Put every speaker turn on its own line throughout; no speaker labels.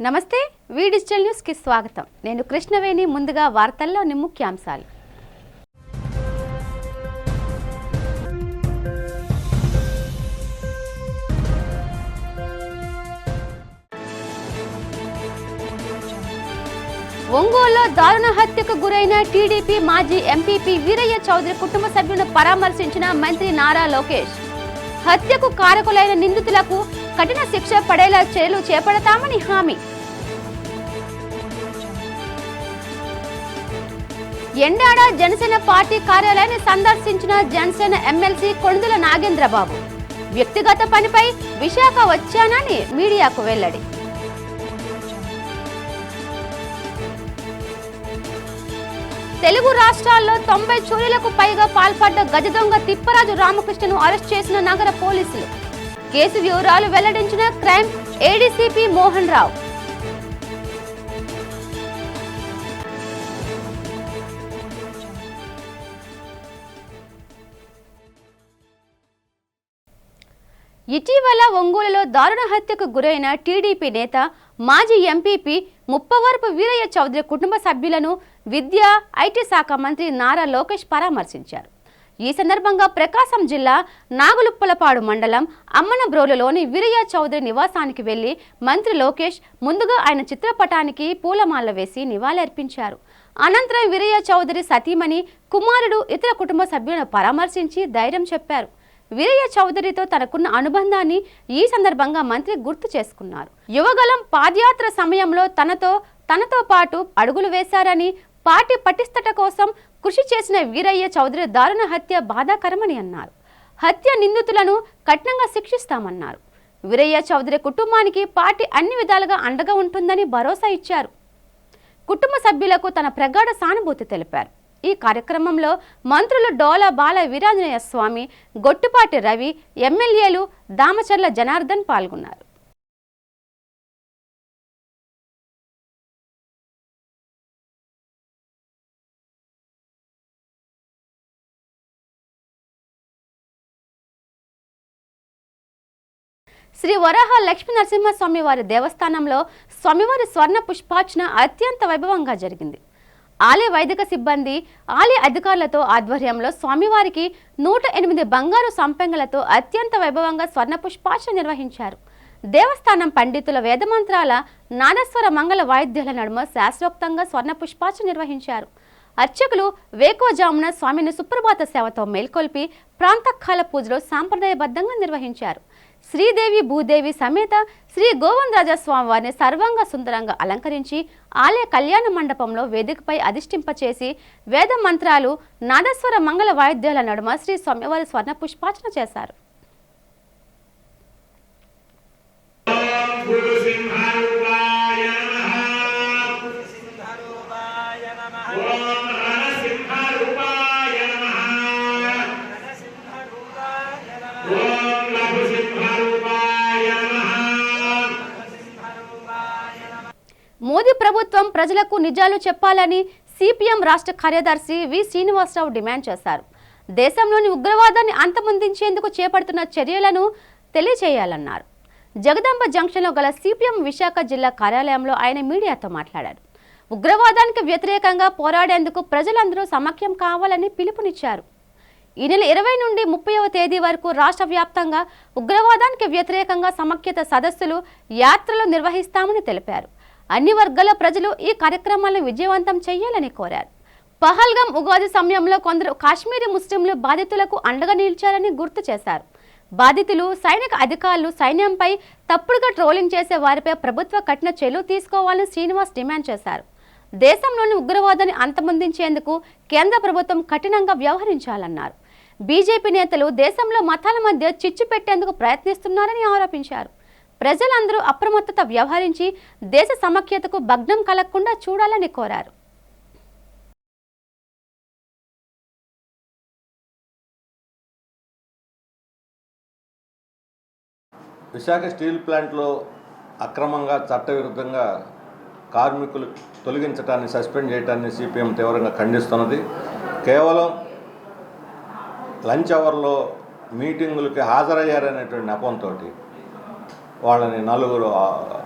నమస్తే వి digital news కి స్వాగతం. నేను కృష్ణవేణి. ముందుగా వార్తల్లోని ముఖ్యాంశాలు. ఒంగోలులో దారుణ హత్యకు గురైన టీడీపీ మాజీ ఎంపీపీ వీరయ్య చౌదరి కుటుంబ సభ్యులను పరామర్శించిన మంత్రి నారా లోకేష్. హత్యకు కారకులైన నిందితులకు కఠిన శిక్ష పడేలా చర్యలు చేపడతామని హామీ. ఎండాడ జనసేన పార్టీ కార్యాలయాన్ని సందర్శించిన జనసేన ఎమ్మెల్సీ కొణిదెల నాగేంద్రబాబు. వ్యక్తిగత పనిపై విశాఖ వచ్చానని మీడియాకు వెల్లడి. తెలుగు రాష్ట్రాల్లో 90 చోరీలకు పైగా పాల్పడ్డ గజ దొంగ తిప్పరాజు రామకృష్ణను అరెస్ట్ చేసిన నగర పోలీసులు. కేసు వివరాలు వెల్లడించిన క్రైమ్ ఏడీసీపీ మోహన్ రావు. ఇటీవల ఒంగోలులో దారుణ హత్యకు గురైన టీడీపీ నేత మాజీ ఎంపీపీ ముప్పవరపు వీరయ్య చౌదరి కుటుంబ సభ్యులను విద్యా ఐటీ శాఖ మంత్రి నారా లోకేష్ పరామర్శించారు. ఈ సందర్భంగా ప్రకాశం జిల్లా నాగులుప్పలపాడు మండలం అమ్మనబ్రోలులోని వీరయ్య చౌదరి నివాసానికి వెళ్లి మంత్రి లోకేష్ ముందుగా ఆయన చిత్రపటానికి పూలమాల వేసి నివాళులర్పించారు. అనంతరం వీరయ్య చౌదరి సతీమణి, కుమారుడు, ఇతర కుటుంబ సభ్యులను పరామర్శించి ధైర్యం చెప్పారు. వీరయ్య చౌదరితో తనకున్న అనుబంధాన్ని ఈ సందర్భంగా మంత్రి గుర్తు చేసుకున్నారు. యువగలం పాదయాత్ర సమయంలో తనతో పాటు అడుగులు వేశారని, పార్టీ పటిష్టత కోసం కృషి చేసిన వీరయ్య చౌదరి దారుణ హత్య బాధాకరమని అన్నారు. హత్య నిందితులను కఠినంగా శిక్షిస్తామన్నారు. వీరయ్య చౌదరి కుటుంబానికి పార్టీ అన్ని విధాలుగా అండగా ఉంటుందని భరోసా ఇచ్చారు. కుటుంబ సభ్యులకు తన ప్రగాఢ సానుభూతి తెలిపారు. ఈ కార్యక్రమంలో మంత్రులు డోల బాల వీరాంజనేయ స్వామి, గొట్టుపాటి రవి, ఎమ్మెల్యేలు దామచర్ల జనార్దన్ పాల్గొన్నారు. శ్రీ వరాహ లక్ష్మీ నరసింహస్వామి వారి దేవస్థానంలో స్వామివారి స్వర్ణ పుష్పార్చన అత్యంత వైభవంగా జరిగింది. ఆలయ వైదిక సిబ్బంది, ఆలయ అధికారులతో ఆధ్వర్యంలో స్వామివారికి 108 బంగారు సంపెంగలతో అత్యంత వైభవంగా స్వర్ణ పుష్పార్చన నిర్వహించారు. దేవస్థానం పండితుల వేదమంత్రాల నాదస్వర మంగళ వాయిద్యాల నడుమ శాస్త్రోక్తంగా స్వర్ణ పుష్పార్చన నిర్వహించారు. అర్చకులు వేకోజామున స్వామిని సుప్రభాత సేవతో మేల్కొల్పి ప్రాంతకాల పూజలు సాంప్రదాయబద్ధంగా నిర్వహించారు. శ్రీదేవి భూదేవి సమేత శ్రీ గోవిందరాజ స్వామి వారిని సర్వాంగ సుందరంగా అలంకరించి ఆలయ కళ్యాణ మండపంలో వేదికపై అధిష్ఠింపచేసి వేద మంత్రాలు, నాదస్వర మంగళ వాయిద్యాల నడుమ శ్రీ స్వామివారి స్వర్ణ పుష్పార్చన చేశారు. మోదీ ప్రభుత్వం ప్రజలకు నిజాలు చెప్పాలని సిపిఎం రాష్ట్ర కార్యదర్శి వి శ్రీనివాసరావు డిమాండ్ చేశారు. దేశంలోని ఉగ్రవాదాన్ని అంతమొందించేందుకు చేపడుతున్న చర్యలను తెలియజేయాలన్నారు. జగదాంబ జంక్షన్లో గల సిపిఎం విశాఖ జిల్లా కార్యాలయంలో ఆయన మీడియాతో మాట్లాడారు. ఉగ్రవాదానికి వ్యతిరేకంగా పోరాడేందుకు ప్రజలందరూ సమాఖ్యం కావాలని పిలుపునిచ్చారు. ఈ నెల 20 నుండి 30వ తేదీ వరకు రాష్ట్ర వ్యాప్తంగా ఉగ్రవాదానికి వ్యతిరేకంగా సమాఖ్యత సదస్సులు, యాత్రలు నిర్వహిస్తామని తెలిపారు. అన్ని వర్గాల ప్రజలు ఈ కార్యక్రమాలను విజయవంతం చేయాలని కోరారు. పహల్గాం ఉగాది సమయంలో కొందరు కాశ్మీరీ ముస్లింలు బాధితులకు అండగా నిలిచారని గుర్తు చేశారు. బాధితులు, సైనిక అధికారులు సైన్యంపై తప్పుడుగా ట్రోలింగ్ చేసే వారిపై ప్రభుత్వ కఠిన చర్యలు తీసుకోవాలని శ్రీనివాస్ డిమాండ్ చేశారు. దేశంలోని ఉగ్రవాదాన్ని అంతమొందించేందుకు కేంద్ర ప్రభుత్వం కఠినంగా వ్యవహరించాలన్నారు. బీజేపీ నేతలు దేశంలో మతాల మధ్య చిచ్చు పెట్టేందుకు ప్రయత్నిస్తున్నారని ఆరోపించారు. ప్రజలందరూ అప్రమత్తత వ్యవహరించి దేశ సమైక్యతకు భగ్నం కలగకుండా చూడాలని కోరారు.
విశాఖ స్టీల్ ప్లాంట్లో అక్రమంగా చట్టవిరుద్ధంగా కార్మికులు తొలగించడాన్ని, సస్పెండ్ చేయడాన్ని సిపిఎం తీవ్రంగా ఖండిస్తున్నది. కేవలం లంచ్ అవర్లో మీటింగులకి హాజరయ్యారనేటువంటి నెపంతో వాళ్ళని 4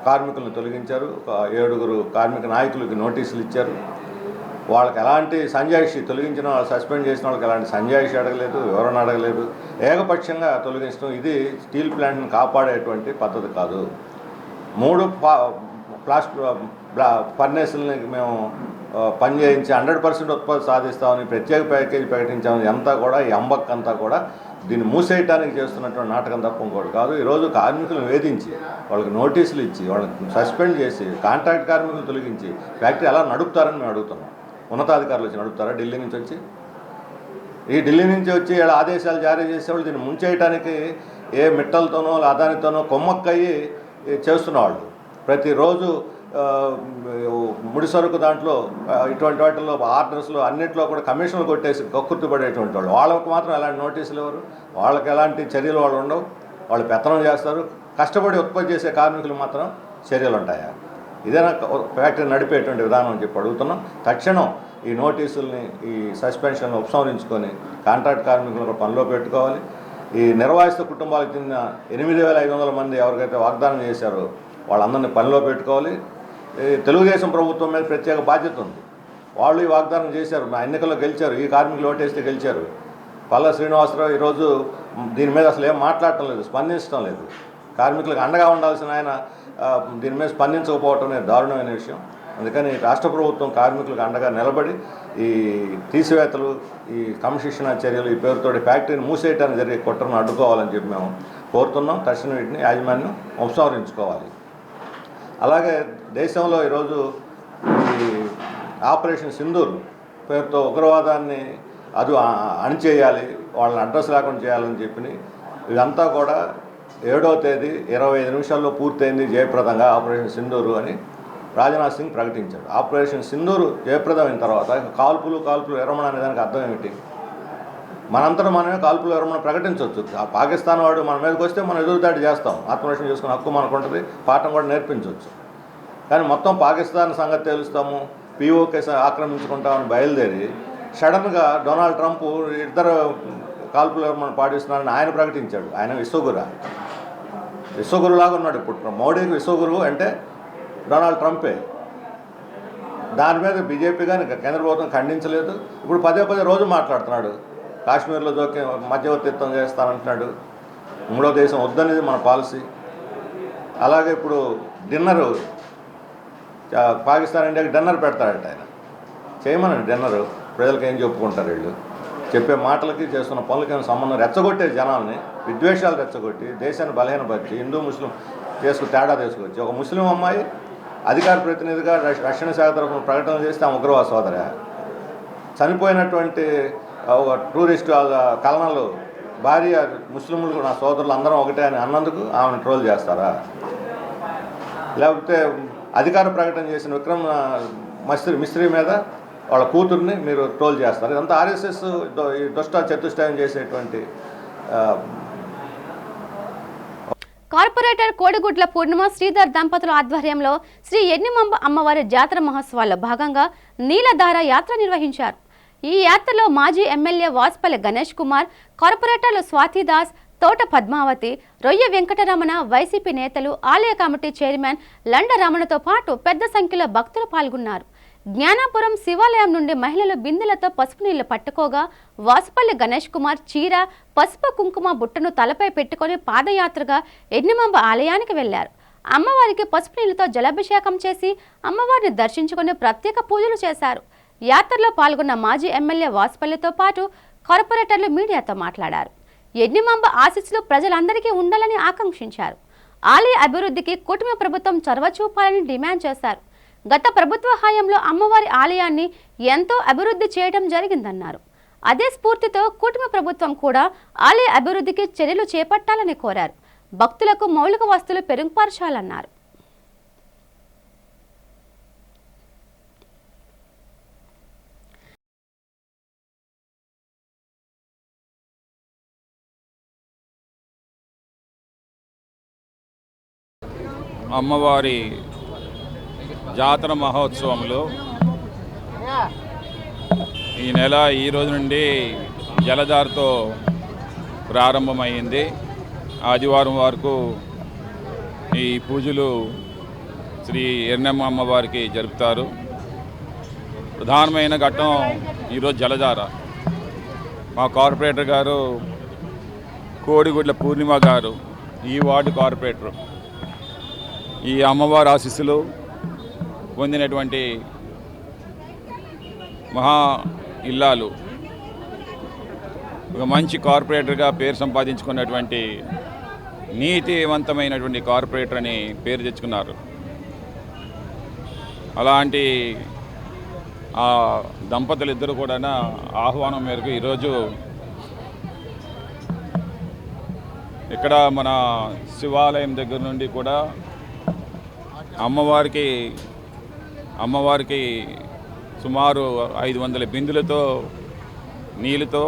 కార్మికులను తొలగించారు. ఒక 7 కార్మిక నాయకులకి నోటీసులు ఇచ్చారు. వాళ్ళకి ఎలాంటి సంజాయిషి తొలగించిన వాళ్ళు సస్పెండ్ చేసిన వాళ్ళకి ఎలాంటి సంజాయిషి అడగలేదు, వివరణ అడగలేదు. ఏకపక్షంగా తొలగించడం ఇది స్టీల్ ప్లాంట్ని కాపాడేటువంటి పద్ధతి కాదు. 3 ఫర్నేసులని మేము పనిచేయించి 100% ఉత్పత్తి సాధిస్తామని ప్రత్యేక ప్యాకేజీ ప్రకటించామని అంతా కూడా ఈ అంబక్ అంతా కూడా దీన్ని మూసేయటానికి చేస్తున్నటువంటి నాటకం తప్ప ఇంకోటి కాదు. ఈరోజు కార్మికులను వేధించి వాళ్ళకి నోటీసులు ఇచ్చి వాళ్ళని సస్పెండ్ చేసి కాంట్రాక్ట్ కార్మికులు తొలగించి ఫ్యాక్టరీ ఎలా నడుపుతారని మేము అడుగుతున్నాం. ఉన్నతాధికారులు వచ్చి నడుపుతారా? ఢిల్లీ నుంచి వచ్చి ఢిల్లీ నుంచి వచ్చి వీళ్ళ ఆదేశాలు జారీ చేసేవాళ్ళు దీన్ని ముంచేయటానికి ఏ మిట్టలతోనో అదానితోనో కొమ్మక్కయ్యి చేస్తున్నవాళ్ళు. ప్రతిరోజు ముడిసరుకు దాంట్లో ఇటువంటి వాటిల్లో ఆర్డర్స్లో అన్నింటిలో కూడా కమిషన్లు కొట్టేసి కక్కుర్తిపడేటువంటి వాళ్ళు. వాళ్ళకు మాత్రం ఎలాంటి నోటీసులు ఎవరు, వాళ్ళకి ఎలాంటి చర్యలు వాళ్ళు ఉండవు. వాళ్ళు పెత్తనం చేస్తారు. కష్టపడి ఉత్పత్తి చేసే కార్మికులు మాత్రం చర్యలు ఉంటాయా? ఇదేనా ఫ్యాక్టరీ నడిపేటువంటి విధానం అని చెప్పి అడుగుతున్నాం. తక్షణం ఈ నోటీసుల్ని ఈ సస్పెన్షన్ ఉపసంహరించుకొని కాంట్రాక్ట్ కార్మికులను పనిలో పెట్టుకోవాలి. ఈ నిర్వాసిత కుటుంబాలకు చెందిన 8,500 మంది ఎవరికైతే వాగ్దానం చేశారో వాళ్ళందరినీ పనిలో పెట్టుకోవాలి. తెలుగుదేశం ప్రభుత్వం మీద ప్రత్యేక బాధ్యత ఉంది. వాళ్ళు ఈ వాగ్దానం చేశారు, మా ఎన్నికల్లో గెలిచారు, ఈ కార్మికులు ఓటేస్తే గెలిచారు. పల్లా శ్రీనివాసరావు ఈరోజు దీని మీద అసలు ఏం మాట్లాడటం లేదు, స్పందించడం లేదు. కార్మికులకు అండగా ఉండాల్సిన ఆయన దీని మీద స్పందించకపోవటం అనేది దారుణమైన విషయం. అందుకని రాష్ట్ర ప్రభుత్వం కార్మికులకు అండగా నిలబడి ఈ తీసివేతలు, ఈ క్రమశిక్షణ చర్యలు, ఈ పేరుతోటి ఫ్యాక్టరీని మూసేయడానికి జరిగే కుట్రను అడ్డుకోవాలని చెప్పి మేము కోరుతున్నాం. తక్షణ వీటిని యాజమాన్యం ఉపసంహరించుకోవాలి. అలాగే దేశంలో ఈరోజు ఈ ఆపరేషన్ సింధూర్ పేరుతో ఉగ్రవాదాన్ని అణిచేయాలి, వాళ్ళని అడ్రస్ లేకుండా చేయాలని చెప్పి ఇదంతా కూడా 7వ తేదీ 25 నిమిషాల్లో పూర్తయింది జయప్రదంగా ఆపరేషన్ సింధూరు అని రాజ్నాథ్ సింగ్ ప్రకటించాడు. ఆపరేషన్ సింధూరు జయప్రదమైన తర్వాత కాల్పులు విరమణ అనే దానికి అర్థం ఏమిటి? మనంతటా మనమే కాల్పులు విరమణ ప్రకటించవచ్చు. ఆ పాకిస్తాన్ వాడు మన మీదకి వస్తే మనం ఎదురుదాడి చేస్తాం, ఆత్మరక్షణ చేసుకునే హక్కు మనకు ఉంటుంది, పాఠం కూడా నేర్పించవచ్చు. కానీ మొత్తం పాకిస్తాన్ సంగతి తెలుస్తాము, పీఓకే ఆక్రమించుకుంటామని బయలుదేరి సడన్గా డొనాల్డ్ ట్రంప్ ఇద్దరు కాల్పులు విరమణ పాటిస్తున్నారని ఆయన ప్రకటించాడు. ఆయన విశ్వగురులాగా ఉన్నాడు. ఇప్పుడు మోడీకి విశ్వగురువు అంటే డొనాల్డ్ ట్రంపే. దాని మీద బీజేపీ కానీ కేంద్ర ప్రభుత్వం ఖండించలేదు. ఇప్పుడు పదే రోజు మాట్లాడుతున్నాడు, కాశ్మీర్లో మధ్యవర్తిత్వం చేస్తానంటున్నాడు. 3వ దేశం వద్దనేది మన పాలసీ. అలాగే ఇప్పుడు డిన్నరు పాకిస్తాన్ ఇండియాకి డిన్నర్ పెడతాడట ఆయన. చేయమనండి డిన్నరు, ప్రజలకు ఏం చెప్పుకుంటారు వీళ్ళు? చెప్పే మాటలకి చేస్తున్న పనులకి ఏమైనా సంబంధం? రెచ్చగొట్టే జనాల్ని, విద్వేషాలు రెచ్చగొట్టి దేశాన్ని బలహీనపరిచి హిందూ ముస్లిం తేడా తీసుకొచ్చి ఒక ముస్లిం అమ్మాయి అధికార ప్రతినిధిగా రక్షణ శాఖ తరఫున ప్రకటన చేస్తే ఆమె ఉగ్రవాద సోదరా? చనిపోయినటువంటి ఒక టూరిస్టు కలనలు భార్య ముస్లింలు నా సోదరులు అందరం ఒకటే అని అన్నందుకు ఆమెను ట్రోల్ చేస్తారా? లేకపోతే అధికార ప్రకటన చేసిన విక్రమ్ మిస్త్రీ మీద వాళ్ళ కూతుర్ని మీరు ట్రోల్ చేస్తారు. ఇదంతా ఆర్ఎస్ఎస్ ఈ చతుష్టయం చేసేటువంటి.
కార్పొరేటర్ కోడిగుడ్ల పూర్ణిమ శ్రీధర్ దంపతుల ఆధ్వర్యంలో శ్రీ ఎన్నిమంబ అమ్మవారి జాతర మహోత్సవాల్లో భాగంగా నీలధార యాత్ర నిర్వహించారు. ఈ యాత్రలో మాజీ ఎమ్మెల్యే వాసుపల్లి గణేష్ కుమార్, కార్పొరేటర్లు స్వాతిదాస్, తోట పద్మావతి, రొయ్య వెంకటరమణ, వైసీపీ నేతలు, ఆలయ కమిటీ చైర్మన్ లండ రమణతో పాటు పెద్ద సంఖ్యలో భక్తులు పాల్గొన్నారు. జ్ఞానాపురం శివాలయం నుండి మహిళలు బిందెలతో పసుపు నీళ్లు పట్టుకోగా వాసుపల్లి గణేష్ కుమార్ చీర, పసుపు కుంకుమ బుట్టను తలపై పెట్టుకుని పాదయాత్రగా ఎన్నిమంబ ఆలయానికి వెళ్లారు. అమ్మవారికి పసుపు నీళ్లతో జలాభిషేకం చేసి అమ్మవారిని దర్శించుకుని ప్రత్యేక పూజలు చేశారు. యాత్రలో పాల్గొన్న మాజీ ఎమ్మెల్యే వాసుపల్లితో పాటు కార్పొరేటర్లు మీడియాతో మాట్లాడారు. ఎన్నిమంబ ఆశీస్సులు ప్రజలందరికీ ఉండాలని ఆకాంక్షించారు. ఆలయ అభివృద్ధికి కూటమి ప్రభుత్వం చొరవ చూపాలని డిమాండ్ చేశారు. గత ప్రభుత్వ హయాంలో అమ్మవారి ఆలయాన్ని ఎంతో అభివృద్ధి చేయడం జరిగిందన్నారు. అదే స్ఫూర్తితో కూటమి ప్రభుత్వం కూడా ఆలయ అభివృద్ధికి చర్యలు చేపట్టాలని కోరారు. భక్తులకు మౌలిక వస్తువులు పెరుగుపరచాలన్నారు.
అమ్మవారి జాతర మహోత్సవంలో ఈ రోజు నుండి జలధారతో ప్రారంభమైంది. ఆదివారం వరకు ఈ పూజలు శ్రీ ఎర్నమ్మ అమ్మవారికి జరుపుతారు. ప్రధానమైన ఘట్టం ఈరోజు జలధార. మా కార్పొరేటర్ గారు కోడిగుడ్ల పూర్ణిమ గారు, ఈ వార్డు కార్పొరేటర్, ఈ అమ్మవారి ఆశీస్సులు పొందినటువంటి మహా ఇల్లాలు, ఒక మంచి కార్పొరేటర్గా పేరు సంపాదించుకున్నటువంటి నీతివంతమైనటువంటి కార్పొరేటర్ అని పేరు తెచ్చుకున్నారు. అలాంటి ఆ దంపతులు ఇద్దరు కూడా ఆహ్వానం మేరకు ఈరోజు ఇక్కడ మన శివాలయం దగ్గర నుండి కూడా అమ్మవారికి సుమారు 500 బిందులతో నీళ్ళతో,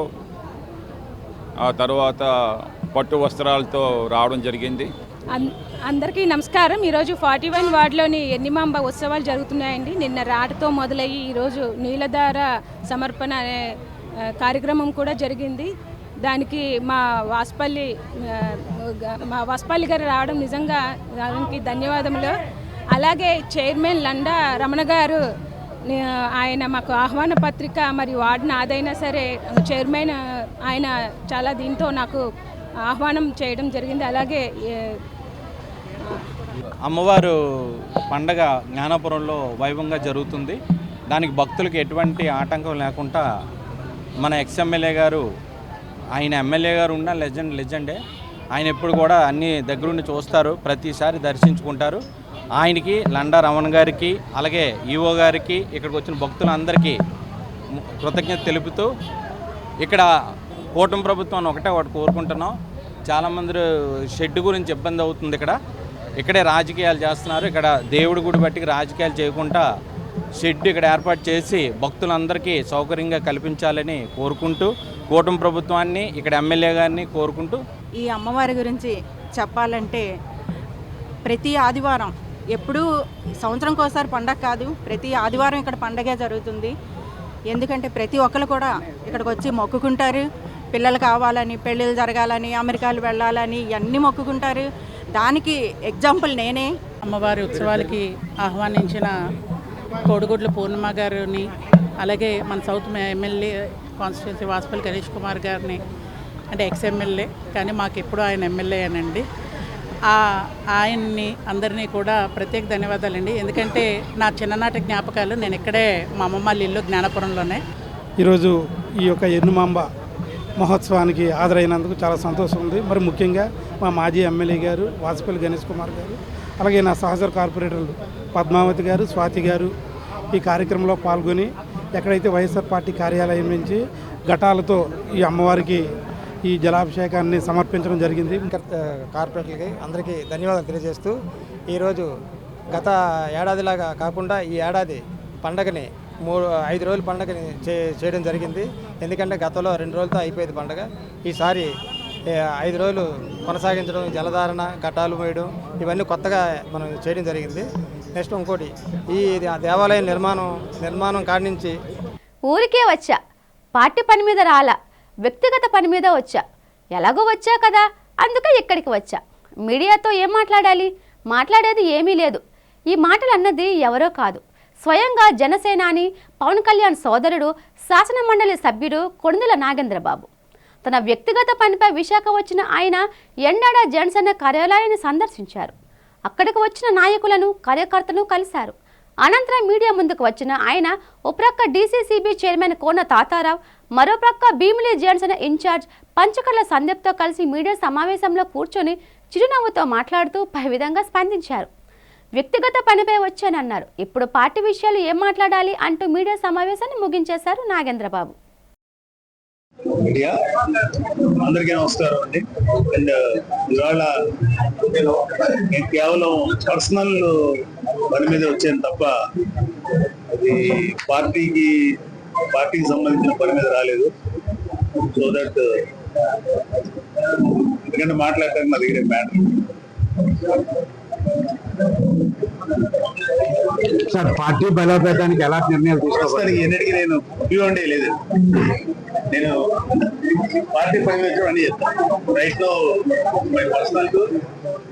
ఆ తర్వాత పట్టు వస్త్రాలతో రావడం జరిగింది.
అందరికీ నమస్కారం. ఈరోజు 41 వార్డులోని ఎర్నిమాంబ ఉత్సవాలు జరుగుతున్నాయండి. నిన్న రాటతో మొదలయ్యి ఈరోజు నీలధార సమర్పణ అనే కార్యక్రమం కూడా జరిగింది. దానికి మా వాస్పల్లి గారు రావడం నిజంగా దానికి ధన్యవాదములు. అలాగే చైర్మన్ లండా రమణ గారు, ఆయన మాకు ఆహ్వాన పత్రిక మరియు వార్డును ఆదైనా సరే చైర్మన్ ఆయన చాలా దీంతో నాకు ఆహ్వానం చేయడం జరిగింది. అలాగే
అమ్మవారు పండగ జ్ఞానాపురంలో వైభవంగా జరుగుతుంది. దానికి భక్తులకు ఎటువంటి ఆటంకం లేకుండా మన ఎమ్మెల్యే గారు, ఆయన ఎమ్మెల్యే గారు ఉన్న లెజెండే. ఆయన ఎప్పుడు కూడా అన్ని దగ్గరుండి చూస్తారు, ప్రతిసారి దర్శించుకుంటారు. ఆయనకి లండా రమణ గారికి, అలాగే ఈఓ గారికి, ఇక్కడికి వచ్చిన భక్తులందరికీ కృతజ్ఞత తెలుపుతూ, ఇక్కడ కూటమి ప్రభుత్వం ఒకటి కోరుకుంటున్నాం. చాలామంది షెడ్ గురించి ఇబ్బంది అవుతుంది. ఇక్కడే రాజకీయాలు చేస్తున్నారు. ఇక్కడ దేవుడి గుడి బట్టికి రాజకీయాలు చేయకుండా షెడ్ ఇక్కడ ఏర్పాటు చేసి భక్తులందరికీ సౌకర్యంగా కల్పించాలని కోరుకుంటూ, కూటమి ప్రభుత్వాన్ని, ఇక్కడ ఎమ్మెల్యే గారిని కోరుకుంటూ,
ఈ అమ్మవారి గురించి చెప్పాలంటే ప్రతి ఆదివారం, ఎప్పుడూ సంవత్సరంకి ఒకసారి పండగ కాదు, ప్రతి ఆదివారం ఇక్కడ పండగే జరుగుతుంది. ఎందుకంటే ప్రతి ఒక్కరు కూడా ఇక్కడికి వచ్చి మొక్కుకుంటారు. పిల్లలు కావాలని, పెళ్ళిళ్ళు జరగాలని, అమెరికాలు వెళ్ళాలని ఇవన్నీ మొక్కుకుంటారు. దానికి ఎగ్జాంపుల్ నేనే.
అమ్మవారి ఉత్సవాలకి ఆహ్వానించిన కోడిగుడ్ల పూర్ణిమ గారిని, అలాగే మన south MLA constituency Vasupalli Ganesh Kumar గారిని, అంటే ఎమ్మెల్యే కానీ మాకు ఎప్పుడు ఆయన ఎమ్మెల్యే అనండి, ఆయన్ని అందరినీ కూడా ప్రత్యేక ధన్యవాదాలండి. ఎందుకంటే నా చిన్ననాటి జ్ఞాపకాలు, నేను ఇక్కడే మా అమ్మమ్మ వాళ్ళ ఇల్లు జ్ఞానపురంలోనే.
ఈరోజు ఈ యొక్క ఎర్నిమాంబ మహోత్సవానికి హాజరైనందుకు చాలా సంతోషం ఉంది. మరి ముఖ్యంగా మా మాజీ ఎమ్మెల్యే గారు వాసుపల్లి గణేష్ కుమార్ గారు, అలాగే నా సహచర కార్పొరేటర్లు పద్మావతి గారు, స్వాతి గారు ఈ కార్యక్రమంలో పాల్గొని ఎక్కడైతే వైఎస్ఆర్ పార్టీ కార్యాలయం నుంచి ఘటాలతో ఈ అమ్మవారికి ఈ జలాభిషేకాన్ని సమర్పించడం జరిగింది.
కార్పొరేటర్లకి అందరికీ ధన్యవాదాలు తెలియజేస్తూ, ఈరోజు గత ఏడాదిలాగా కాకుండా ఈ ఏడాది పండగని 5 రోజుల పండుగని చేయడం జరిగింది. ఎందుకంటే గతంలో 2 రోజులతో అయిపోయేది పండుగ. ఈసారి 5 రోజులు కొనసాగించడం, జలధారణ, ఘటాలు వేయడం ఇవన్నీ కొత్తగా మనం చేయడం జరిగింది. నెక్స్ట్ ఇంకోటి, ఈ దేవాలయం నిర్మాణం కాడి నుంచి
ఊరికే వచ్చా, పార్టీ పని మీద రాలా, వ్యక్తిగత పని మీద వచ్చా, ఎలాగో వచ్చా కదా అందుకే ఇక్కడికి వచ్చా. మీడియాతో ఏం మాట్లాడాలి? మాట్లాడేది ఏమీ లేదు. ఈ మాటలు అన్నది ఎవరో కాదు, స్వయంగా జనసేనాని పవన్ కళ్యాణ్ సోదరుడు, శాసనమండలి సభ్యుడు కొణిదెల నాగేంద్రబాబు. తన వ్యక్తిగత పనిపై విశాఖ వచ్చిన ఆయన ఎండాడ జనసేన కార్యాలయాన్ని సందర్శించారు. అక్కడికి వచ్చిన నాయకులను, కార్యకర్తలను కలిశారు. అనంతరం మీడియా ముందుకు వచ్చిన ఆయన ఓ ప్రక్క డీసీసీబీ చైర్మన్ కోన తాతారావు, మరో ప్రక్క భీమిలి జనసేన ఇన్ఛార్జ్ పంచకర్ల సందీప్తో కలిసి మీడియా సమావేశంలో కూర్చొని చిరునవ్వుతో మాట్లాడుతూ పై విధంగా స్పందించారు. వ్యక్తిగత పనిపై వచ్చానన్నారు. ఇప్పుడు పార్టీ విషయాలు ఏం మాట్లాడాలి అంటూ మీడియా సమావేశాన్ని ముగించేశారు నాగేంద్రబాబు.
మీడియా అందరికీ నమస్కారం అండి. అండ్ ఇవాళ నేను కేవలం పర్సనల్ పని మీద వచ్చాను తప్ప అది పార్టీకి సంబంధించిన పని మీద రాలేదు. సో దట్ ఎందుకంటే మాట్లాడటానికి నా దగ్గర మ్యాటర్
సార్ పార్టీ బలోపేతానికి ఎలా నిర్ణయాలు
ప్రస్తుతానికి ఎన్నిటికీ నేను ఇవ్వండి లేదు. నేను పార్టీ పనిచేయడం అని చెప్తాను. రైట్లో మై పర్సనల్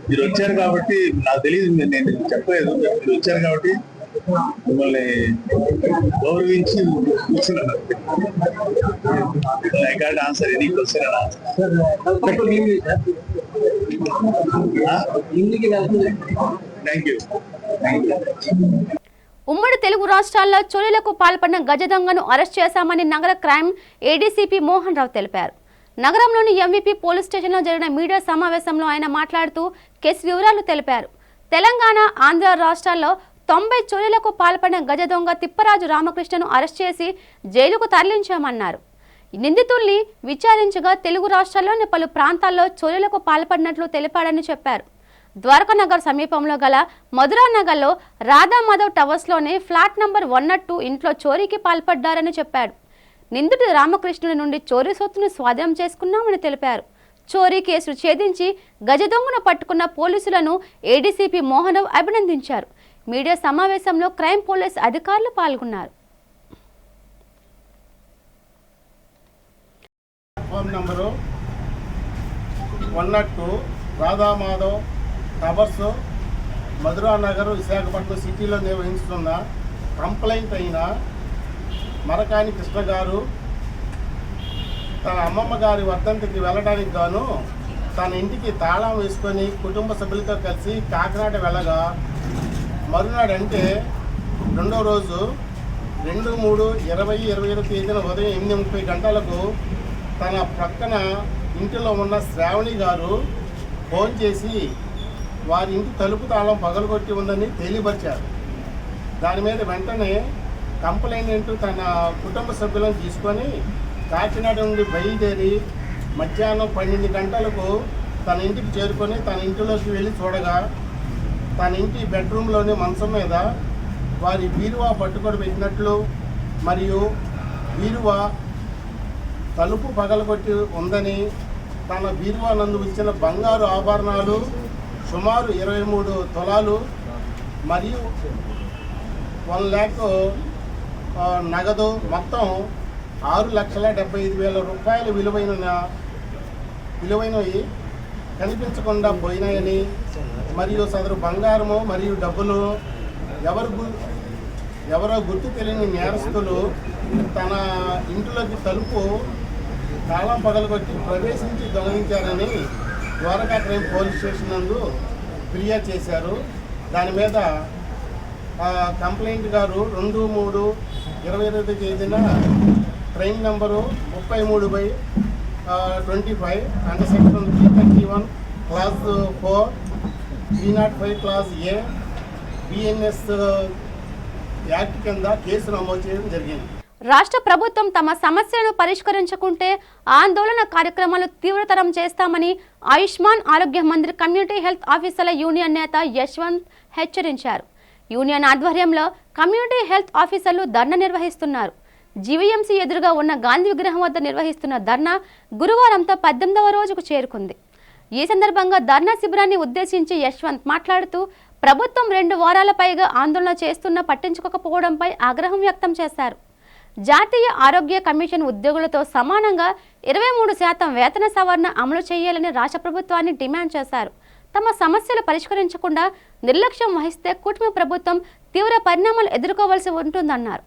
మీరు వచ్చారు కాబట్టి నాకు తెలియదు, నేను చెప్పలేదు. మీరు వచ్చారు కాబట్టి మిమ్మల్ని గౌరవించి కూర్చున్నాను. I can't answer any question and answer. Thank you.
ఉమ్మడి తెలుగు రాష్ట్రాల్లో చోరీలకు పాల్పడిన గజ దొంగను అరెస్ట్ చేశామని నగర క్రైమ్ ఏడీసీపీ మోహన్ రావు తెలిపారు. నగరంలోని ఎంవీపీ పోలీస్ స్టేషన్లో జరిగిన మీడియా సమావేశంలో ఆయన మాట్లాడుతూ కేసు వివరాలు తెలిపారు. తెలంగాణ, ఆంధ్ర రాష్ట్రాల్లో 90 చోరీలకు పాల్పడిన గజ దొంగ తిప్పరాజు రామకృష్ణను అరెస్ట్ చేసి జైలుకు తరలించామన్నారు. నిందితుల్ని విచారించగా తెలుగు రాష్ట్రాల్లోని పలు ప్రాంతాల్లో చోరీలకు పాల్పడినట్లు తెలిపాడని చెప్పారు. ద్వారకానగర్ సమీపంలో గల మధురానగర్లో రాధామాధవ్ టవర్స్లోని ఫ్లాట్ నంబర్ 102 ఇంట్లో చోరీకి పాల్పడ్డారని చెప్పాడు. నిందితుడు రామకృష్ణుడి నుండి చోరీ సొత్తును స్వాధీనం చేసుకున్నామని తెలిపారు. చోరీ కేసును ఛేదించి గజ దొంగను పట్టుకున్న పోలీసులను ఏడీసీపీ మోహన్ రావు అభినందించారు. మీడియా సమావేశంలో క్రైమ్ పోలీస్ అధికారులు పాల్గొన్నారు.
Phone number 102 Radhamadhav towers Madhuranagar Visakhapatnam సిటీలో నిర్వహిస్తున్న కంప్లైంట్ అయిన మరకాని కృష్ణ గారు తన అమ్మమ్మ గారి వర్ధంతికి వెళ్ళడానికి గాను తన ఇంటికి తాళం వేసుకొని కుటుంబ సభ్యులతో కలిసి కాకినాడ వెళ్ళగా మరునాడు అంటే రెండో రోజు 2/3/2021 తేదీన ఉదయం 8:30 గంటలకు తన ప్రక్కన ఇంటిలో ఉన్న శ్రావణి గారు ఫోన్ చేసి వారి ఇంటి తలుపు తాళం పగలగొట్టి ఉందని తెలియపరిచారు. దాని మీద వెంటనే కంప్లైంట్ తన కుటుంబ సభ్యులను తీసుకొని కాకినాడ నుండి బయలుదేరి మధ్యాహ్నం 12 గంటలకు తన ఇంటికి చేరుకొని తన ఇంటిలోకి వెళ్ళి చూడగా తన ఇంటి బెడ్రూమ్లోని మంచం మీద వారి బీరువా పట్టుకొని పెట్టినట్లు మరియు బీరువా తలుపు పగలగొట్టి ఉందని, తన బీరువా నందు ఇచ్చిన బంగారు ఆభరణాలు సుమారు 23 తులాలు మరియు 1 లక్ష నగదు మొత్తం 6,75,000 రూపాయలు విలువైనవి కనిపించకుండా పోయినాయని మరియు సదరు బంగారము మరియు డబ్బులు ఎవరో గుర్తు తెలియని నేరస్తులు తన ఇంట్లోకి తలుపు తాళం పగలగొట్టి ప్రవేశించి దొంగిలించారని ద్వారకా క్రైమ్ పోలీస్ స్టేషన్ నందు ఫిర్యాదు చేశారు. దాని మీద కంప్లైంట్ గారు 2/3/2021 తేదీన train number 33/25 under section 331 clause 4 305 clause A BNS act కింద కేసు నమోదు చేయడం జరిగింది.
రాష్ట్ర ప్రభుత్వం తమ సమస్యలను పరిష్కరించకుంటే ఆందోళన కార్యక్రమాలు తీవ్రతరం చేస్తామని ఆయుష్మాన్ ఆరోగ్య మంత్రి కమ్యూనిటీ హెల్త్ ఆఫీసర్ల యూనియన్ నేత యశ్వంత్ హెచ్చరించారు. యూనియన్ ఆధ్వర్యంలో కమ్యూనిటీ హెల్త్ ఆఫీసర్లు ధర్నా నిర్వహిస్తున్నారు. జీవీఎంసీ ఎదురుగా ఉన్న గాంధీ విగ్రహం వద్ద నిర్వహిస్తున్న ధర్నా గురువారంతో 18వ రోజుకు చేరుకుంది. ఈ సందర్భంగా ధర్నా శిబిరాన్ని ఉద్దేశించి యశ్వంత్ మాట్లాడుతూ ప్రభుత్వం 2 వారాల పైగా ఆందోళన చేస్తున్నా పట్టించుకోకపోవడంపై ఆగ్రహం వ్యక్తం చేశారు. జాతీయ ఆరోగ్య కమిషన్ ఉద్యోగులతో సమానంగా 23% వేతన సవరణ అమలు చేయాలని రాష్ట్ర ప్రభుత్వాన్ని డిమాండ్ చేశారు. తమ సమస్యలు పరిష్కరించకుండా నిర్లక్ష్యం వహిస్తే కూటమి ప్రభుత్వం తీవ్ర పరిణామాలు ఎదుర్కోవాల్సి ఉంటుందన్నారు.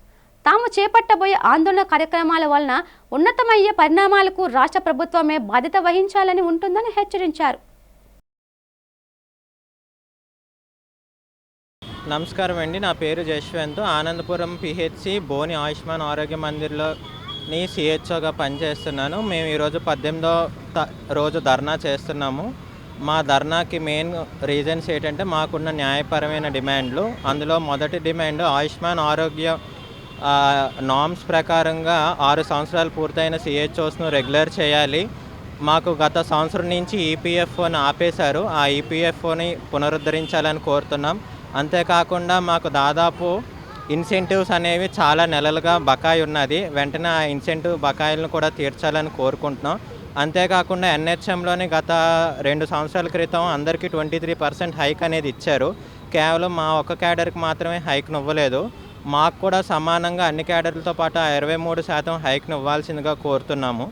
తాము చేపట్టబోయే ఆందోళన కార్యక్రమాల వలన ఉన్నతమయ్యే పరిణామాలకు రాష్ట్ర ప్రభుత్వమే బాధ్యత వహించాలని ఉంటుందని హెచ్చరించారు.
నమస్కారం అండి, నా పేరు జశ్వంత్. ఆనందపురం పిహెచ్సి బోని ఆయుష్మాన్ ఆరోగ్య మందిర్లోని సిహెచ్ఓగా పనిచేస్తున్నాను. మేము ఈరోజు 18వ రోజు ధర్నా చేస్తున్నాము. మా ధర్నాకి మెయిన్ రీజన్స్ ఏంటంటే మాకున్న న్యాయపరమైన డిమాండ్లు. అందులో మొదటి డిమాండ్ ఆయుష్మాన్ ఆరోగ్య నామ్స్ ప్రకారంగా 6 సంవత్సరాలు పూర్తయిన సిహెచ్ఓస్ను రెగ్యులర్ చేయాలి. మాకు గత సంవత్సరం నుంచి ఈపీఎఫ్ఓని ఆపేశారు. ఆ ఈపీఎఫ్ఓని పునరుద్ధరించాలని కోరుతున్నాం. అంతేకాకుండా మాకు దాదాపు ఇన్సెంటివ్స్ అనేవి చాలా నెలలుగా బకాయి ఉన్నది. వెంటనే ఆ ఇన్సెంటివ్ బకాయిలను కూడా తీర్చాలని కోరుకుంటున్నాం. అంతేకాకుండా ఎన్హెచ్ఎంలోని గత 2 సంవత్సరాల క్రితం అందరికీ 23% హైక్ అనేది ఇచ్చారు. కేవలం మా ఒక్క క్యాడర్కి మాత్రమే హైక్ను ఇవ్వలేదు. మాకు కూడా సమానంగా అన్ని క్యాడర్లతో పాటు 23% హైక్ను ఇవ్వాల్సిందిగా కోరుతున్నాము.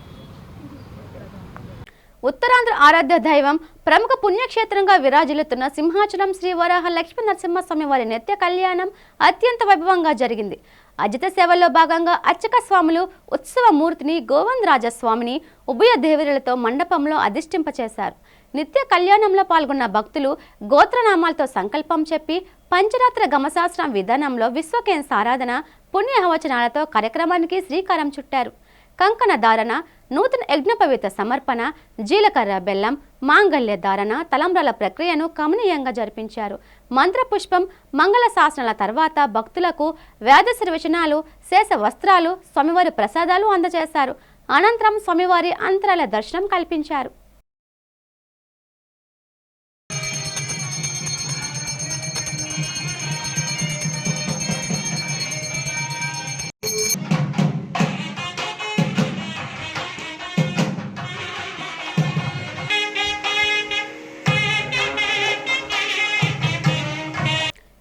ఉత్తరాంధ్ర ఆరాధ్య దైవం ప్రముఖ పుణ్యక్షేత్రంగా విరాజిల్లుతున్న సింహాచలం శ్రీ వరాహ లక్ష్మీ నరసింహస్వామి వారి నిత్య కళ్యాణం అత్యంత వైభవంగా జరిగింది. అజిత సేవల్లో భాగంగా అర్చక స్వాములు ఉత్సవమూర్తిని గోవిందరాజస్వామిని ఉభయ దేవరులతో మండపంలో అధిష్ఠింపచేశారు. నిత్య కళ్యాణంలో పాల్గొన్న భక్తులు గోత్రనామాలతో సంకల్పం చెప్పి పంచరాత్ర గమశాస్త్రం విధానంలో విశ్వకేన్ సారాధన పుణ్యహవచనాలతో కార్యక్రమానికి శ్రీకారం చుట్టారు. కంకణ ధారణ, నూతన యజ్ఞపవిత సమర్పణ, జీలకర్ర బెల్లం, మాంగళ్య ధారణ, తలంబ్రాల ప్రక్రియను కమనీయంగా జరిపించారు. మంత్రపుష్పం, మంగళ శాసనాల తర్వాత భక్తులకు వేదశిర్వచనాలు, శేష వస్త్రాలు, స్వామివారి ప్రసాదాలు అందజేశారు. అనంతరం స్వామివారి అంతరాల దర్శనం కల్పించారు.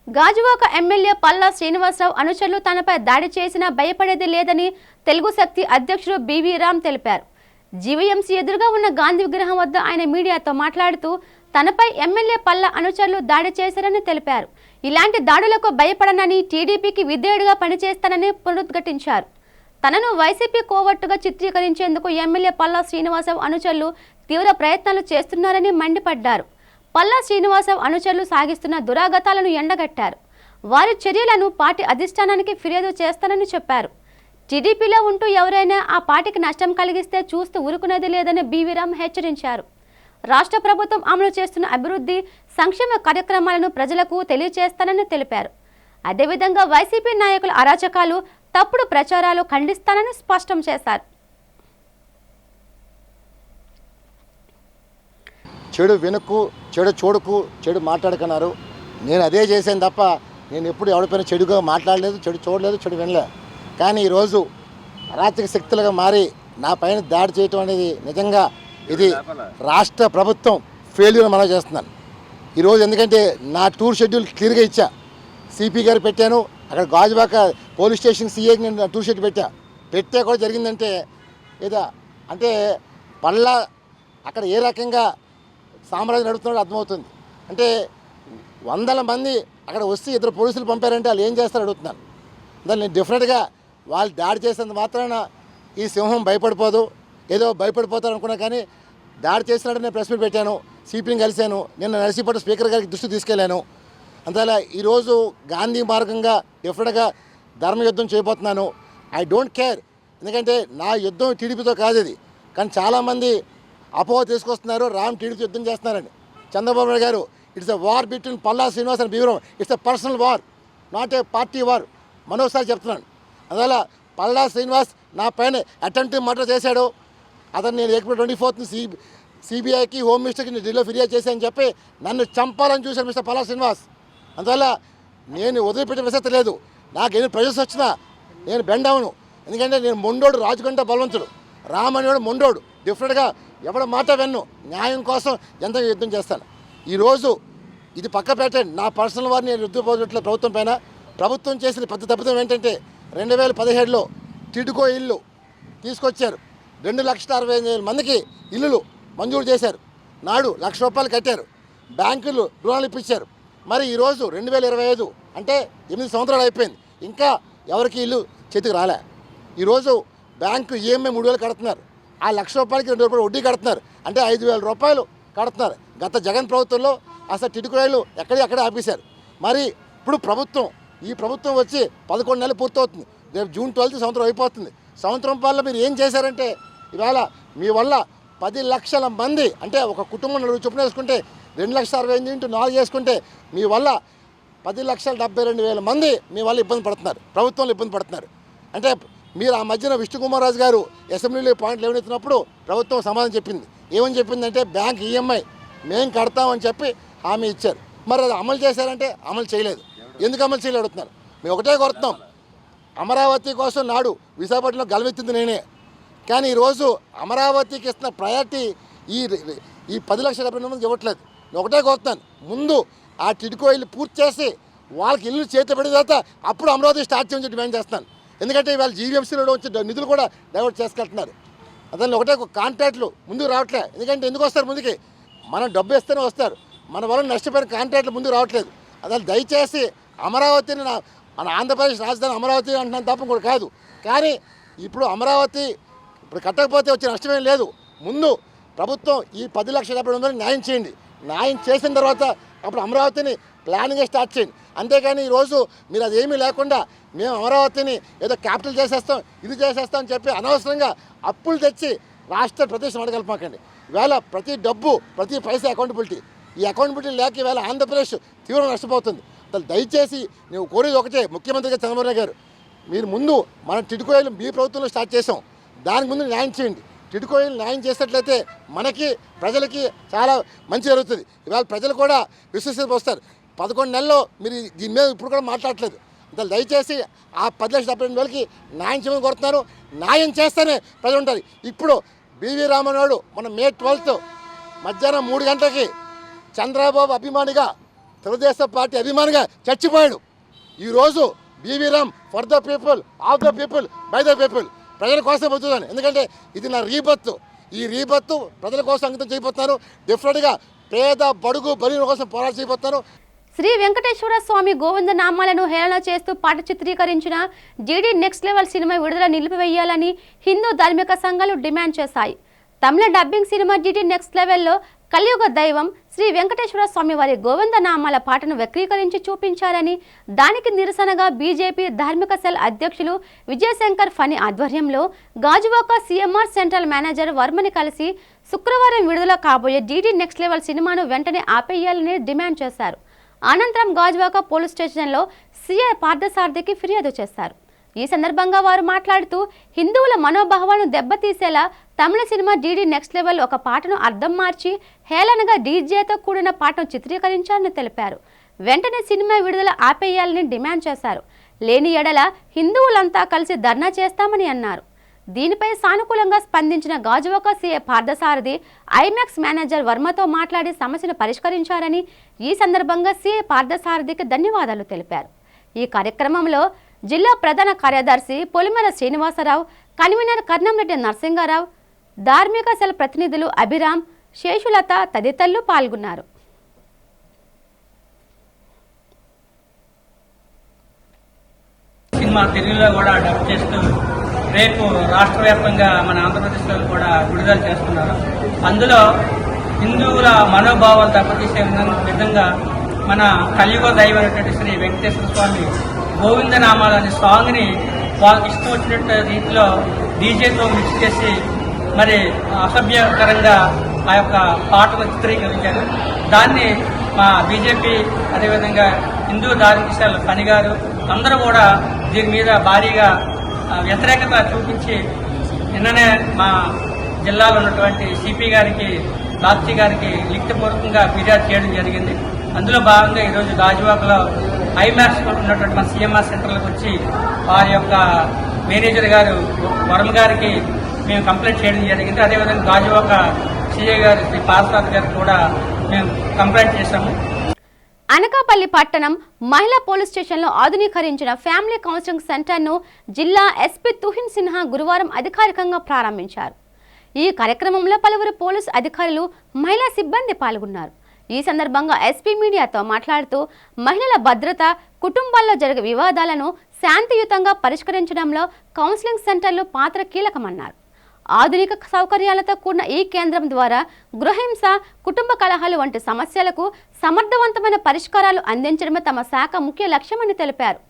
గాజువాక ఎమ్మెల్యే పల్లా శ్రీనివాసరావు అనుచరులు తనపై దాడి చేసినా భయపడేది లేదని తెలుగు శక్తి అధ్యక్షుడు బివి రామ్ తెలిపారు. జీవీఎంసీ ఎదురుగా ఉన్న గాంధీ విగ్రహం వద్ద ఆయన మీడియాతో మాట్లాడుతూ తనపై ఎమ్మెల్యే పల్లా అనుచరులు దాడి చేశారని తెలిపారు. ఇలాంటి దాడులకు భయపడనని, టీడీపీకి విధేయుడిగా పనిచేస్తానని పునరుద్ఘాటించారు. తనను వైసీపీ కోవట్టుగా చిత్రీకరించేందుకు ఎమ్మెల్యే పల్లా శ్రీనివాసరావు అనుచరులు తీవ్ర ప్రయత్నాలు చేస్తున్నారని మండిపడ్డారు. పల్లా శ్రీనివాసరావు అనుచరులు సాగిస్తున్న దురాగతాలను ఎండగట్టారు. వారి చర్యలను పార్టీ అధిష్టానానికి ఫిర్యాదు చేస్తానని చెప్పారు. టీడీపీలో ఉంటూ ఎవరైనా ఆ పార్టీకి నష్టం కలిగిస్తే చూస్తూ ఊరుకునేది లేదని బీవీరామ్ హెచ్చరించారు. రాష్ట్ర ప్రభుత్వం అమలు చేస్తున్న అభివృద్ధి, సంక్షేమ కార్యక్రమాలను ప్రజలకు తెలియజేస్తానని తెలిపారు. అదేవిధంగా వైసీపీ నాయకుల అరాచకాలు, తప్పుడు ప్రచారాలు ఖండిస్తానని స్పష్టం చేశారు.
చెడు వినకు, చెడు చూడకు, చెడు మాట్లాడుకున్నారు. నేను అదే చేశాను తప్ప నేను ఎప్పుడు ఎవరిపైన చెడుగా మాట్లాడలేదు, చెడు చూడలేదు, చెడు వినలేదు. కానీ ఈరోజు అరాచక శక్తులుగా మారి నా పైన దాడి చేయటం అనేది నిజంగా ఇది రాష్ట్ర ప్రభుత్వం ఫెయిల్యూర్ మనం చేస్తున్నాను ఈరోజు. ఎందుకంటే నా టూర్ షెడ్యూల్ క్లియర్గా ఇచ్చా, సిపి గారు పెట్టాను, అక్కడ గాజువాక పోలీస్ స్టేషన్ సిఐకి నేను టూర్ షెడ్యూల్ పెట్టే కూడా జరిగిందంటే ఏదో అంటే పల్లా అక్కడ ఏ రకంగా సామ్రాజ్యం నడుపుతున్నాడో అర్థమవుతుంది. అంటే 100 మంది అక్కడ వస్తే 2 పోలీసులు పంపారంటే వాళ్ళు ఏం చేస్తారో అడుగుతున్నాను. దాన్ని నేను డిఫరెంట్గా వాళ్ళు దాడి చేసినంత మాత్రాన ఈ సింహం భయపడిపోదు, ఏదో భయపడిపోతారు అనుకున్నా. కానీ దాడి చేసినట్టు నేను ప్రెస్ మీట్ పెట్టాను, సిపిని కలిశాను, నిన్న నర్సీపట్నం స్పీకర్ గారికి దృష్టి తీసుకెళ్ళాను. అందువల్ల ఈరోజు గాంధీ మార్గంగా డిఫరెంట్గా ధర్మయుద్ధం చేయబోతున్నాను. ఐ డోంట్ కేర్, ఎందుకంటే నా యుద్ధం టీడీపీతో కాదు ఇది. కానీ చాలామంది అపోహ తీసుకొస్తున్నారు, రామ్ టీడీపీ యుద్ధం చేస్తున్నారని. చంద్రబాబు నాయుడు గారు, it's a war between Palla Srinivas and Beevaram. It's a personal war, not a party war. మరోసారి చెప్తున్నాను. అందువల్ల పల్లా శ్రీనివాస్ నా పైన అటెంప్టివ్ మర్డర్ చేశాడు. అతను నేను ఏప్రిల్ 24th సిబిఐకి, హోమ్ మినిస్టర్కి నేను ఢిల్లీలో ఫిర్యాదు చేశానని చెప్పి నన్ను చంపాలని చూశాను మిస్టర్ పల్లా శ్రీనివాస్. అందువల్ల నేను వదిలిపెట్టే ప్రసక్తి లేదు. నాకు ఎన్ని ప్రెజర్స్ వచ్చినా నేను బెండ్ అవను. ఎందుకంటే నేను మొండోడు, రాజుకంటే బలవంతుడు. రామ్ అనేవాడు మొండోడు. డిఫరెంట్గా ఎవడ మాట విన్ను, న్యాయం కోసం ఎంత యుద్ధం చేస్తాను. ఈరోజు ఇది పక్క పెట్టండి, నా పర్సనల్ వారిని నేను యుద్ధపోవట్లేదు ప్రభుత్వం పైన. ప్రభుత్వం చేసిన పెద్ద తప్పిదం ఏంటంటే 2017లో టిడ్కో ఇల్లు తీసుకొచ్చారు. 2,60,000 మందికి ఇల్లులు మంజూరు చేశారు. నాడు ₹1,00,000 కట్టారు. బ్యాంకులు రుణాలు ఇప్పించారు. మరి ఈరోజు 2025 అంటే 8 సంవత్సరాలు అయిపోయింది, ఇంకా ఎవరికి ఇల్లు చేతికి రాలే. ఈరోజు బ్యాంకు ఈఎంఐ 3,000 కడుతున్నారు. ఆ ₹1,00,000కి ₹2,000 వడ్డీ కడుతున్నారు. అంటే ₹5,000 కడుతున్నారు. గత జగన్ ప్రభుత్వంలో అసలు టిడ్కోయిలు ఎక్కడే ఆపేశారు. మరి ఇప్పుడు ప్రభుత్వం, ఈ ప్రభుత్వం వచ్చి 11 నెలలు పూర్తవుతుంది. రేపు జూన్ 12th సంవత్సరం అయిపోతుంది. సంవత్సరం వల్ల మీరు ఏం చేశారంటే ఇవాళ మీ వల్ల 10 లక్షల మంది, అంటే ఒక కుటుంబం 4 చొప్పున వేసుకుంటే 2,60,000 ఇంటూ 4 చేసుకుంటే మీ వల్ల 10,72,000 మంది మీ వల్ల ఇబ్బంది పడుతున్నారు, ప్రభుత్వంలో ఇబ్బంది పడుతున్నారు. అంటే మీరు ఆ మధ్యన విష్ణుకుమార్ రాజు గారు అసెంబ్లీలో పాయింట్లు లేవనెత్తినప్పుడు ప్రభుత్వం సమాధానం చెప్పింది. ఏమని చెప్పిందంటే బ్యాంక్ ఈఎంఐ మేము కడతామని చెప్పి హామీ ఇచ్చారు. మరి అది అమలు చేశారంటే అమలు చేయలేదు. ఎందుకు అమలు చేయలేదు అడుగుతున్నారు. మేము ఒకటే కోరుతున్నాం, అమరావతి కోసం నాడు విశాఖపట్నంలో గలమెత్తింది నేనే. కానీ ఈరోజు అమరావతికి ఇస్తున్న ప్రయారిటీ ఈ 10 లక్షల మందికి ఇవ్వట్లేదు. నేను ఒకటే కోరుతాను, ముందు ఆ టిడ్కో ఇల్లు పూర్తి చేసి వాళ్ళకి ఇల్లు చేతి పడిన తర్వాత అప్పుడు అమరావతి స్టార్ట్ చేయమని డిమాండ్ చేస్తాను. ఎందుకంటే ఇవాళ జీవీఎంసీలో వచ్చి నిధులు కూడా డైవర్ట్ చేసుకెళ్తున్నారు. అతను ఒకటే కాంట్రాక్ట్లు ముందుకు రావట్లేదు. ఎందుకు వస్తారు ముందుకి? మనం డబ్బు ఇస్తేనే వస్తారు. మన వల్ల నష్టపోయిన కాంట్రాక్ట్లు ముందుకు రావట్లేదు. అసలు దయచేసి అమరావతిని మన ఆంధ్రప్రదేశ్ రాజధాని అమరావతి అంటున్నాను తప్ప కూడా కాదు. కానీ ఇప్పుడు అమరావతి ఇప్పుడు కట్టకపోతే వచ్చే నష్టమేం లేదు. ముందు ప్రభుత్వం ఈ 10,70,000 న్యాయం చేయండి. న్యాయం చేసిన తర్వాత అప్పుడు అమరావతిని ప్లానింగ్ స్టార్ట్ చేయండి. అంతేకాని ఈరోజు మీరు అదేమీ లేకుండా మేము అమరావతిని ఏదో క్యాపిటల్ చేసేస్తాం, ఇది చేసేస్తాం అని చెప్పి అనవసరంగా అప్పులు తెచ్చి రాష్ట్ర ప్రదేశం అడగలపాకండి. ఇవాళ ప్రతి డబ్బు ప్రతి పైసా అకౌంటబిలిటీ, ఈ అకౌంటబిలిటీ లేక ఇవాళ ఆంధ్రప్రదేశ్ తీవ్రంగా నష్టపోతుంది. అసలు దయచేసి నువ్వు కోరేది ఒకటే, ముఖ్యమంత్రిగా చంద్రబాబు గారు మీరు ముందు మనం టిడ్కోయిలు మీ ప్రభుత్వంలో స్టార్ట్ చేసాం, దానికి ముందు న్యాయం చేయండి. టిడ్కోయిలు న్యాయం చేసినట్లయితే మనకి ప్రజలకి చాలా మంచి జరుగుతుంది. ఇవాళ ప్రజలు కూడా విశ్వసిత వస్తారు. 11 నెలల్లో మీరు దీని మీద ఇప్పుడు కూడా మాట్లాడట్లేదు. అసలు దయచేసి ఆ 10,70,000 న్యాయం చేయమని కోరుతున్నారు. న్యాయం చేస్తేనే ప్రజలు ఉంటారు. ఇప్పుడు బివి రామనాయుడు మన మే 12 మధ్యాహ్నం 3 గంటలకి చంద్రబాబు అభిమానిగా, తెలుగుదేశం పార్టీ అభిమానిగా చచ్చిపోయాడు. ఈరోజు BV Ram for the people, of the people, by the people, ప్రజల కోసం బతుకుతాను. ఎందుకంటే ఇది నా రీబత్తు. ఈ రీబత్తు ప్రజల కోసం అంకితం చేయబోతున్నారు. డెఫినెట్గా పేద బడుగు బలిన కోసం పోరాటం చేయబోతున్నారు.
శ్రీ వెంకటేశ్వర స్వామి గోవింద నామాలను హేళన చేస్తూ పాట చిత్రీకరించిన జీడీ నెక్స్ట్ లెవెల్ సినిమా విడుదల నిలిపివేయాలని హిందూ ధార్మిక సంఘాలు డిమాండ్ చేశాయి. తమిళ డబ్బింగ్ సినిమా జీడీ నెక్స్ట్ లెవెల్లో కలియుగ దైవం శ్రీ వెంకటేశ్వర స్వామి వారి గోవింద నామాల పాటను వక్రీకరించి చూపించారని, దానికి నిరసనగా బీజేపీ ధార్మిక సెల్ అధ్యక్షులు విజయశంకర్ ఫణి ఆధ్వర్యంలో గాజువాక సిఎంఆర్ సెంట్రల్ మేనేజర్ వర్మని కలిసి శుక్రవారం విడుదల కాబోయే జీడీ నెక్స్ట్ లెవెల్ సినిమాను వెంటనే ఆపేయాలని డిమాండ్ చేశారు. అనంతరం గాజువాక పోలీస్ స్టేషన్లో సిఐ పార్థసారథికి ఫిర్యాదు చేశారు. ఈ సందర్భంగా వారు మాట్లాడుతూ హిందువుల మనోభావాలను దెబ్బతీసేలా తమిళ సినిమా జీడీ నెక్స్ట్ లెవెల్ ఒక పాటను అర్థం మార్చి హేళనగా డీజేతో కూడిన పాటను చిత్రీకరించారని తెలిపారు. వెంటనే సినిమా విడుదల ఆపేయాలని డిమాండ్ చేశారు. లేని ఎడల హిందువులంతా కలిసి ధర్నా చేస్తామని అన్నారు. దీనిపై సానుకూలంగా స్పందించిన Gajuwaka CI Parthasarathi IMAX manager వర్మతో మాట్లాడి సమస్యను పరిష్కరించారని, ఈ సందర్భంగా సిఐ పార్థసారథికి ధన్యవాదాలు తెలిపారు. ఈ కార్యక్రమంలో జిల్లా ప్రధాన కార్యదర్శి పొలిమేర శ్రీనివాసరావు, కన్వీనర్ కర్ణంరెడ్డి నరసింగారావు, ధార్మిక సెల్ ప్రతినిధులు అభిరామ్, శేషులత తదితరులు పాల్గొన్నారు.
సినిమా తెలుగులో కూడా డబ్ చేస్తూ రేపు రాష్ట్ర వ్యాప్తంగా మన ఆంధ్రప్రదేశ్లో కూడా విడుదల చేస్తున్నారు. అందులో హిందువుల మనోభావాలు దెబ్బతీసే విధంగా మన కలియుగ దైవమైనటువంటి శ్రీ వెంకటేశ్వర స్వామి గోవింద నామాలు అనే సాంగ్ని వాళ్ళకి ఇష్టం వచ్చినట్టు రీతిలో డీజేతో మిక్స్ చేసి మరి అసభ్యకరంగా ఆ యొక్క పాటను చిత్రీకరించారు. దాన్ని మా బీజేపీ అదేవిధంగా హిందూ ధార్మిక సెల్ ఫణి గారు అందరూ కూడా దీని మీద భారీగా వ్యతిరేకత చూపించి నిన్ననే మా జిల్లాలో ఉన్నటువంటి సిపి గారికి, లాప్సీ గారికి లిఖితపూర్వకంగా ఫిర్యాదు చేయడం జరిగింది. అందులో భాగంగా ఈరోజు గాజువాకలో ఐమాక్స్ ఉన్నటువంటి మన సిఎంఆర్ సెంటర్లకు వచ్చి వారి యొక్క మేనేజర్ గారు వరమ గారికి మేము కంప్లైంట్ చేయడం జరిగింది. అదేవిధంగా గాజువాక సిఐ గారు శ్రీ పార్థసారథి గారికి కూడా మేము కంప్లైంట్ చేశాము.
అనకాపల్లి పట్టణం మహిళా పోలీస్ స్టేషన్లో ఆధునీకరించిన ఫ్యామిలీ కౌన్సిలింగ్ సెంటర్ను జిల్లా ఎస్పీ తుహిన్ సిన్హా గురువారం అధికారికంగా ప్రారంభించారు. ఈ కార్యక్రమంలో పలువురు పోలీసు అధికారులు, మహిళా సిబ్బంది పాల్గొన్నారు. ఈ సందర్భంగా ఎస్పీ మీడియాతో మాట్లాడుతూ మహిళల భద్రత, కుటుంబాల్లో జరిగే వివాదాలను శాంతియుతంగా పరిష్కరించడంలో కౌన్సిలింగ్ సెంటర్లు పాత్ర కీలకమన్నారు. ఆధునిక సౌకర్యాలతో కూడిన ఈ కేంద్రం ద్వారా గృహహింస, కుటుంబ కలహాలు వంటి సమస్యలకు సమర్థవంతమైన పరిష్కారాలు అందించడమే తమ శాఖ ముఖ్య లక్ష్యమని తెలిపారు.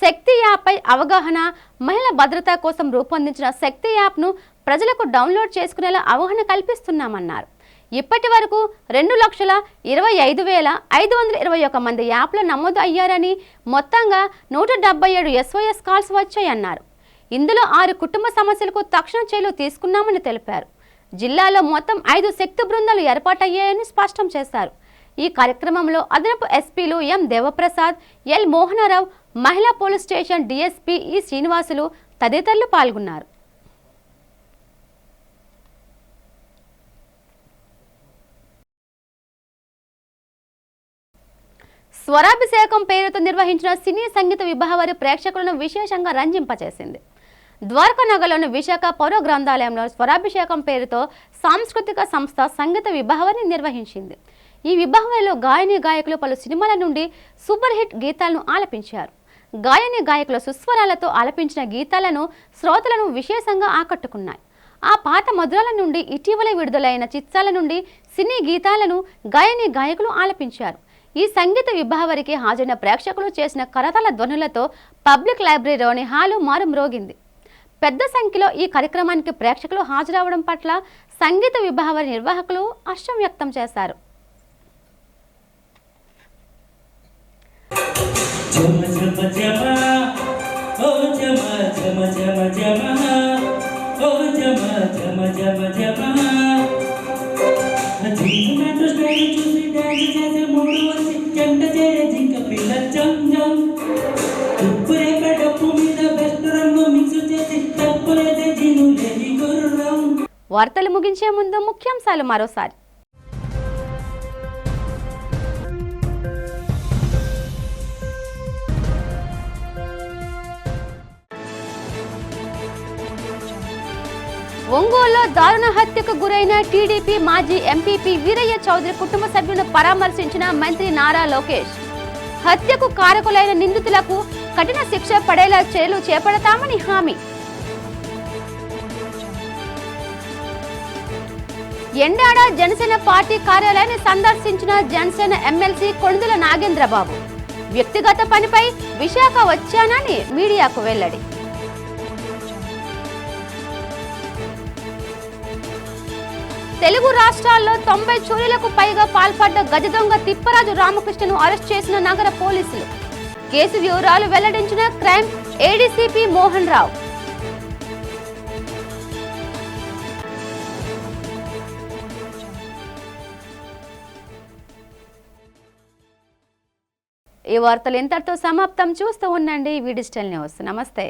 శక్తి యాప్పై అవగాహన, మహిళల భద్రత కోసం రూపొందించిన శక్తి యాప్ను ప్రజలకు డౌన్లోడ్ చేసుకునేలా అవగాహన కల్పిస్తున్నామన్నారు. ఇప్పటి వరకు 2,25,521 మంది యాప్లో నమోదు అయ్యారని, మొత్తంగా 177 SOS కాల్స్ వచ్చాయన్నారు. ఇందులో 6 కుటుంబ సమస్యలకు తక్షణ చర్యలు తీసుకున్నామని తెలిపారు. జిల్లాలో మొత్తం 5 శక్తి బృందాలు ఏర్పాటయ్యాయని స్పష్టం చేశారు. ఈ కార్యక్రమంలో అదనపు ఎస్పీలు ఎం దేవప్రసాద్, ఎల్ మోహనరావు, మహిళా పోలీస్ స్టేషన్ డీఎస్పీ ఈ శ్రీనివాసులు తదితరులు పాల్గొన్నారు. స్వరాభిషేకం పేరుతో నిర్వహించిన సినీ సంగీత విభావరి ప్రేక్షకులను విశేషంగా రంజింపచేసింది. ద్వారకా నగర్లోని విశాఖ పౌర గ్రంథాలయంలో స్వరాభిషేకం పేరుతో సాంస్కృతిక సంస్థ సంగీత విభావరిని నిర్వహించింది. ఈ విభావరిలో గాయని గాయకులు పలు సినిమాల నుండి సూపర్ హిట్ గీతాలను ఆలపించారు. గాయని గాయకుల సుస్వరాలతో ఆలపించిన గీతాలను శ్రోతలను విశేషంగా ఆకట్టుకున్నాయి. ఆ పాత మధురాల నుండి ఇటీవల విడుదలైన చిత్రాల నుండి సినీ గీతాలను గాయని గాయకులు ఆలపించారు. ఈ సంగీత విభావరికి హాజరైన ప్రేక్షకులు చేసిన కరతాళ ధ్వనులతో పబ్లిక్ లైబ్రరీలోని హాలు మారుమ్రోగింది. పెద్ద సంఖ్యలో ఈ కార్యక్రమానికి ప్రేక్షకులు హాజరవడం పట్ల సంగీత విభావరి నిర్వాహకులు హర్షం వ్యక్తం చేశారు. వార్తలు ముగించే ముందు ముఖ్యాంశాలు మరోసారి. ఒంగోలులో దారుణ హత్యకు గురైన టీడీపీ మాజీ ఎంపీపీ వీరయ్య చౌదరి కుటుంబ సభ్యులను పరామర్శించిన మంత్రి నారా లోకేష్. హత్యకు కారకులైన నిందితులకు కఠిన శిక్ష పడేలా చర్యలు చేపడతామని హామీ. ఎండాడ జనసేన పార్టీ కార్యాలయాన్ని సందర్శించిన జనసేన ఎమ్మెల్సీ కొణిదెల నాగేంద్రబాబు. వ్యక్తిగత పనిపై విశాఖ వచ్చానని మీడియాకు వెల్లడి. తెలుగు రాష్ట్రాల్లో 90 చోరీలకు పైగా పాల్పడ్డ గజ దొంగ తిప్పరాజు రామకృష్ణను అరెస్ట్ చేసిన నగర పోలీసులు. కేసు వివరాలు వెల్లడించిన క్రైమ్ ఏడీసీపీ మోహన్ రావు. ఈ వార్తలు ఇంతటితో సమాప్తం. చూస్తూ ఉండండి వి డిజిటల్ న్యూస్. నమస్తే.